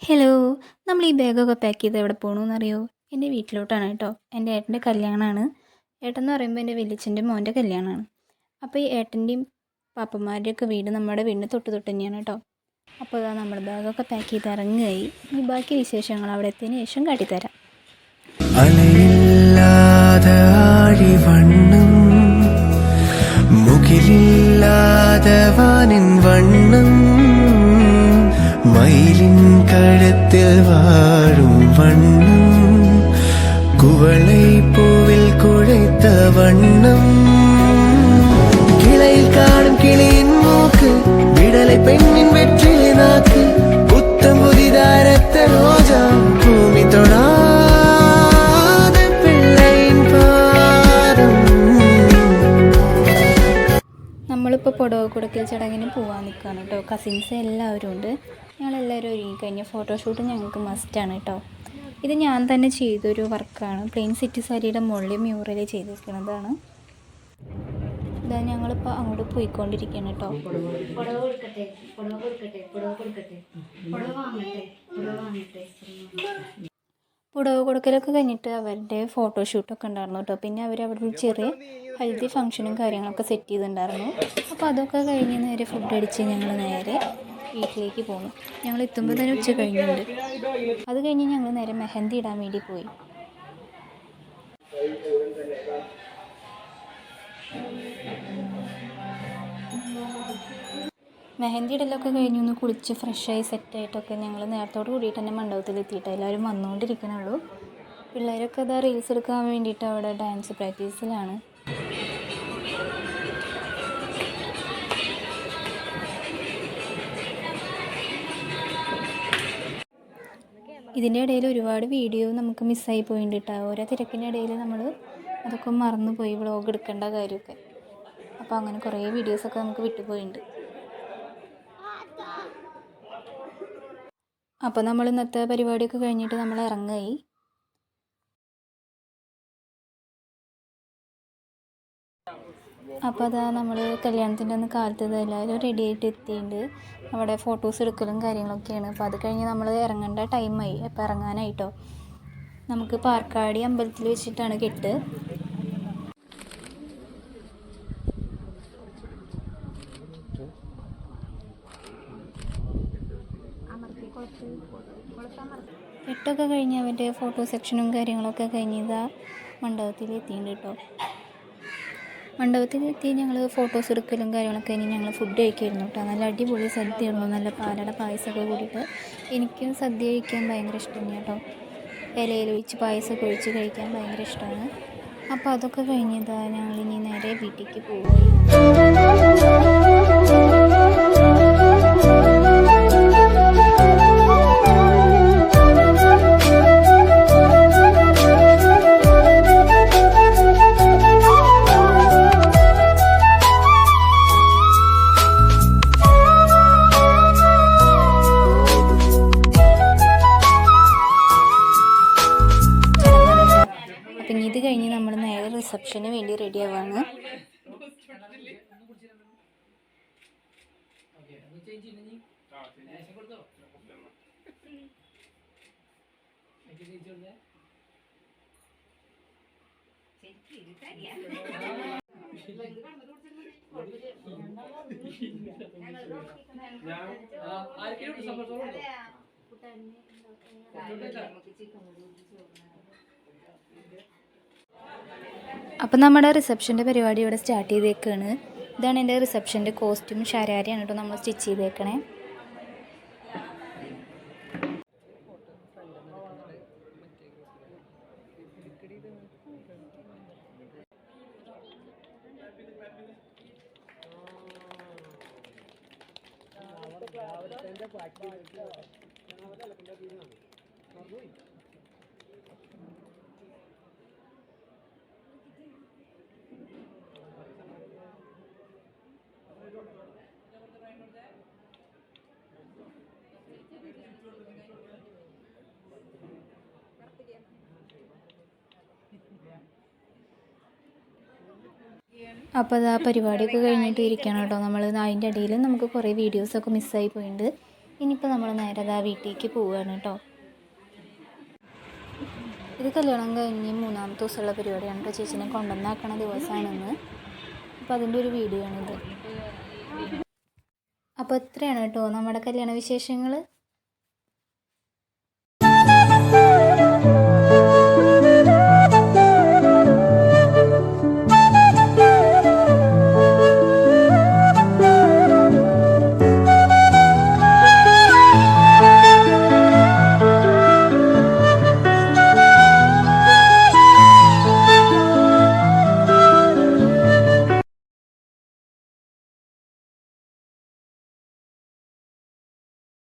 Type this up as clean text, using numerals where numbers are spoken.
Hello! നമ്മൾ ഈ ബാഗൊക്കെ പാക്ക് ചെയ്ത് എവിടെ പോണൂന്നറിയോ? എൻ്റെ വീട്ടിലോട്ടാണ് കേട്ടോ. എൻ്റെ ഏട്ടൻ്റെ കല്യാണമാണ്. ഏട്ടൻ പറയുമ്പോൾ എൻ്റെ വല്യച്ഛൻ്റെ മോൻ്റെ കല്യാണമാണ്. അപ്പോൾ ഈ ഏട്ടൻ്റെയും പാപ്പന്മാരുടെയൊക്കെ വീട് നമ്മുടെ വീടിന് തൊട്ട് തന്നെയാണ് കേട്ടോ. അപ്പോൾ ഇതാ നമ്മൾ ബാഗൊക്കെ പാക്ക് ചെയ്ത് ഇറങ്ങുകയായി. ഈ ബാക്കി വിശേഷങ്ങൾ അവിടെ എത്തിയതിന് ശേഷം കാട്ടിത്തരാം. അലയില്ലാതെ ആഴിവണ്ണം, മുകിലില്ലാതെ വാനിൻ വണ്ണം, മയിലിൻ കഴുത്തിൽ വാഴും വണ്ണം, കുവളை പൂവിൽ കുழைத்த വണ്ണം, കിളയിൽ കാണും കിളിயின் മൂക്ക്, വിടலை പെണ്ണിൻ വെற்றி നാക്ക്, പുത്തം പുതിതാരത്തെ ரோஜா ഭൂമി തൊടാതെ പിള്ളൈൻ പാദം. നമ്മളിപ്പോൾ പുടവ കൊടുക്കൽ ചടങ്ങിന് പോകാൻ നിൽക്കുകയാണ് കേട്ടോ. കസിൻസ് എല്ലാവരും ഉണ്ട്. ഞങ്ങളെല്ലാവരും ഒരുങ്ങിക്കഴിഞ്ഞ് ഫോട്ടോഷൂട്ട് ഞങ്ങൾക്ക് മസ്റ്റാണ് കേട്ടോ. ഇത് ഞാൻ തന്നെ ചെയ്തൊരു വർക്കാണ്. പ്ലെയിൻ സെറ്റ് സാരിയുടെ മുകളിൽ മ്യൂറൽ ചെയ്തിരിക്കുന്നതാണ്. ഇതാ ഞങ്ങളിപ്പോൾ അങ്ങോട്ട് പോയിക്കൊണ്ടിരിക്കുകയാണ് കേട്ടോ. പുടവ കൊടുക്കലൊക്കെ കഴിഞ്ഞിട്ട് അവരുടെ ഫോട്ടോഷൂട്ടൊക്കെ ഉണ്ടായിരുന്നു കേട്ടോ. പിന്നെ അവരവിടെ ചെറിയ ഹെൽത്തി ഫംഗ്ഷനും കാര്യങ്ങളൊക്കെ സെറ്റ് ചെയ്തിട്ടുണ്ടായിരുന്നു. അപ്പോൾ അതൊക്കെ കഴിഞ്ഞ് നേരെ ഫുഡ് അടിച്ച് ഞങ്ങൾ നേരെ വീട്ടിലേക്ക് പോന്നു. ഞങ്ങൾ എത്തുമ്പോൾ തന്നെ ഉച്ച കഴിഞ്ഞുണ്ട്. അത് കഴിഞ്ഞ് ഞങ്ങൾ നേരെ മെഹന്തി ഇടാൻ വേണ്ടി പോയി. മെഹന്തി ഇടലൊക്കെ കഴിഞ്ഞ് ഒന്ന് കുളിച്ച് ഫ്രഷായി സെറ്റായിട്ടൊക്കെ ഞങ്ങൾ നേരത്തോട് കൂടിയിട്ട് തന്നെ മണ്ഡപത്തിലെത്തിയിട്ട് എല്ലാവരും വന്നുകൊണ്ടിരിക്കണുള്ളൂ. പിള്ളേരൊക്കെ അതാ റീൽസ് എടുക്കാൻ വേണ്ടിയിട്ട് അവിടെ ഡാൻസ് പ്രാക്ടീസിലാണ്. ഇതിൻ്റെ ഇടയിൽ ഒരുപാട് വീഡിയോ നമുക്ക് മിസ്സായി പോയിട്ടുണ്ട് കേട്ടോ. ഓരോ തിരക്കിൻ്റെ ഇടയിൽ നമ്മൾ അതൊക്കെ മറന്നു പോയി, വ്ളോഗ് എടുക്കേണ്ട കാര്യമൊക്കെ. അപ്പോൾ അങ്ങനെ കുറേ വീഡിയോസൊക്കെ നമുക്ക് വിട്ടുപോയിട്ടുണ്ട്. അപ്പോൾ നമ്മൾ ഇന്നത്തെ പരിപാടിയൊക്കെ കഴിഞ്ഞിട്ട് നമ്മൾ ഇറങ്ങായി. അപ്പോൾ അതാ നമ്മൾ കല്യാണത്തിൻ്റെ അന്ന് കാലത്ത് എല്ലാവരും റെഡി ആയിട്ട് എത്തിയിട്ടുണ്ട്. അവിടെ ഫോട്ടോസ് എടുക്കലും കാര്യങ്ങളൊക്കെയാണ്. അപ്പോൾ അത് കഴിഞ്ഞ് നമ്മൾ ഇറങ്ങേണ്ട ടൈമായി. അപ്പോൾ ഇറങ്ങാനായിട്ടോ. നമുക്ക് പാർക്കാടി അമ്പലത്തിൽ വെച്ചിട്ടാണ് കെട്ട്. കെട്ടൊക്കെ കഴിഞ്ഞ് അവൻ്റെ ഫോട്ടോ സെക്ഷനും കാര്യങ്ങളൊക്കെ കഴിഞ്ഞ് ഇതാ മണ്ഡപത്തിൽ എത്തിയിട്ടുണ്ട് കേട്ടോ. മണ്ഡപത്തിലെത്തി ഞങ്ങൾ ഫോട്ടോസ് എടുക്കലും കാര്യങ്ങളൊക്കെ കഴിഞ്ഞ് ഞങ്ങൾ ഫുഡ് കഴിക്കുമായിരുന്നു കേട്ടോ. നല്ല അടിപൊളി സദ്യയായിരുന്നു. നല്ല പാലട പായസമൊക്കെ കൂടിയിട്ട്. എനിക്കും സദ്യ കഴിക്കാൻ ഭയങ്കര ഇഷ്ടമാണ് കേട്ടോ. ഇലയിൽ ഒഴിച്ച് പായസമൊക്കെ ഒഴിച്ച് കഴിക്കാൻ ഭയങ്കര ഇഷ്ടമാണ്. അപ്പോൾ അതൊക്കെ കഴിഞ്ഞതാ ഞങ്ങളിനി നേരെ വീട്ടിലേക്ക് പോയി. പിന്നെ ഇത് കഴിഞ്ഞ് നമ്മൾ നേരെ റിസപ്ഷന് വേണ്ടി റെഡി ആവാണ്. അപ്പം നമ്മുടെ റിസപ്ഷൻ്റെ പരിപാടി ഇവിടെ സ്റ്റാർട്ട് ചെയ്തേക്കാണ്. ഇതാണ് എൻ്റെ റിസപ്ഷൻ്റെ കോസ്റ്റ്യൂം. ശരാരയാണ് കേട്ടോ നമ്മൾ സ്റ്റിച്ച് ചെയ്തേക്കണേ. അപ്പോൾ അത് ആ പരിപാടിയൊക്കെ കഴിഞ്ഞിട്ട് ഇരിക്കണം കേട്ടോ. നമ്മൾ അതിൻ്റെ ഇടയിൽ നമുക്ക് കുറേ വീഡിയോസൊക്കെ മിസ്സായി പോയിട്ടുണ്ട്. ഇനിയിപ്പോൾ നമ്മൾ നേരെ ആ വീട്ടിലേക്ക് പോവുകയാണ് കേട്ടോ. ഇത് കല്യാണം കഴിഞ്ഞ് 3-ാമത്തെ ദിവസമുള്ള പരിപാടിയാണ് കേട്ടോ. ചേച്ചിനെ കൊണ്ടുവന്നാക്കണ ദിവസമാണെന്ന്. അപ്പോൾ അതിൻ്റെ ഒരു വീഡിയോ ആണിത്. അപ്പോൾ ഇത്രയാണ് കേട്ടോ നമ്മുടെ കല്യാണ വിശേഷങ്ങൾ.